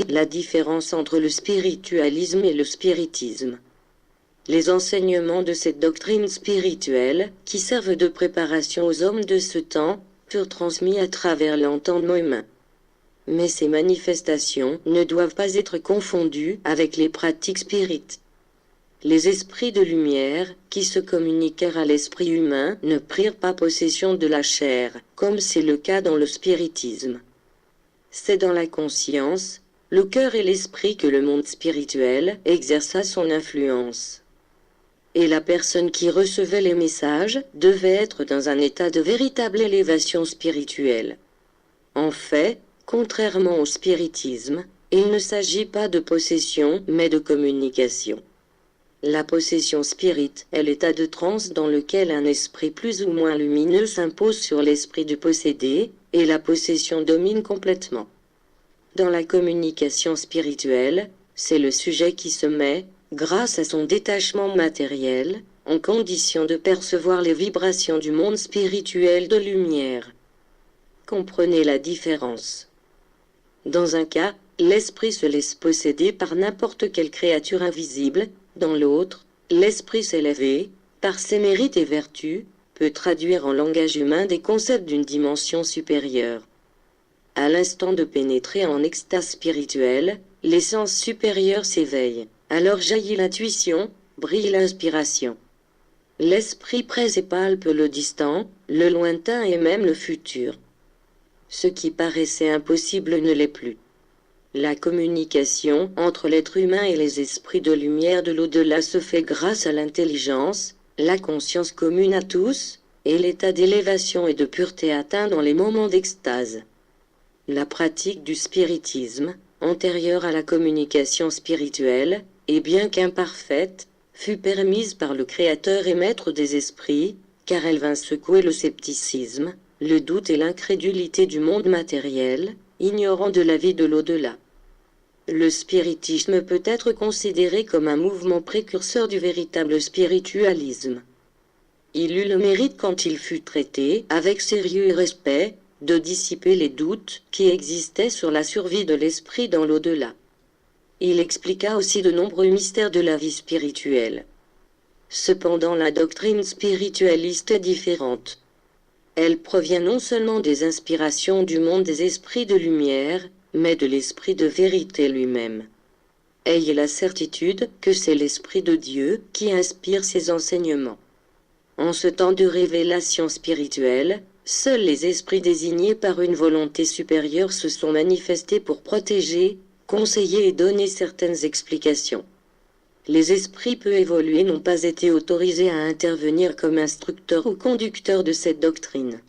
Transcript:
la différence entre le spiritualisme et le spiritisme. Les enseignements de cette doctrine spirituelle, qui servent de préparation aux hommes de ce temps, furent transmis à travers l'entendement humain. Mais ces manifestations ne doivent pas être confondues avec les pratiques spirites. Les esprits de lumière, qui se communiquèrent à l'esprit humain, ne prirent pas possession de la chair, comme c'est le cas dans le spiritisme. C'est dans la conscience, le cœur et l'esprit que le monde spirituel exerça son influence. Et la personne qui recevait les messages devait être dans un état de véritable élévation spirituelle. En fait, contrairement au spiritisme, il ne s'agit pas de possession mais de communication. La possession spirite est l'état de transe dans lequel un esprit plus ou moins lumineux s'impose sur l'esprit du possédé, et la possession domine complètement. Dans la communication spirituelle, c'est le sujet qui se met, grâce à son détachement matériel, en condition de percevoir les vibrations du monde spirituel de lumière. Comprenez la différence. Dans un cas, l'esprit se laisse posséder par n'importe quelle créature invisible, dans l'autre, l'esprit s'élevé, par ses mérites et vertus, peut traduire en langage humain des concepts d'une dimension supérieure. À l'instant de pénétrer en extase spirituelle, les sens supérieurs s'éveillent. Alors jaillit l'intuition, brille l'inspiration. L'esprit presse et palpe le distant, le lointain et même le futur. Ce qui paraissait impossible ne l'est plus. La communication entre l'être humain et les esprits de lumière de l'au-delà se fait grâce à l'intelligence, la conscience commune à tous, et l'état d'élévation et de pureté atteint dans les moments d'extase. La pratique du spiritisme, antérieure à la communication spirituelle, et bien qu'imparfaite, fut permise par le Créateur et Maître des esprits, car elle vint secouer le scepticisme, le doute et l'incrédulité du monde matériel, ignorant de la vie de l'au-delà. Le spiritisme peut être considéré comme un mouvement précurseur du véritable spiritualisme. Il eut le mérite quand il fut traité avec sérieux et respect, de dissiper les doutes qui existaient sur la survie de l'esprit dans l'au-delà. Il expliqua aussi de nombreux mystères de la vie spirituelle. Cependant la doctrine spiritualiste est différente. Elle provient non seulement des inspirations du monde des esprits de lumière, mais de l'esprit de vérité lui-même. Ayez la certitude que c'est l'Esprit de Dieu qui inspire ces enseignements. En ce temps de révélation spirituelle, seuls les esprits désignés par une volonté supérieure se sont manifestés pour protéger, conseiller et donner certaines explications. Les esprits peu évolués n'ont pas été autorisés à intervenir comme instructeurs ou conducteurs de cette doctrine.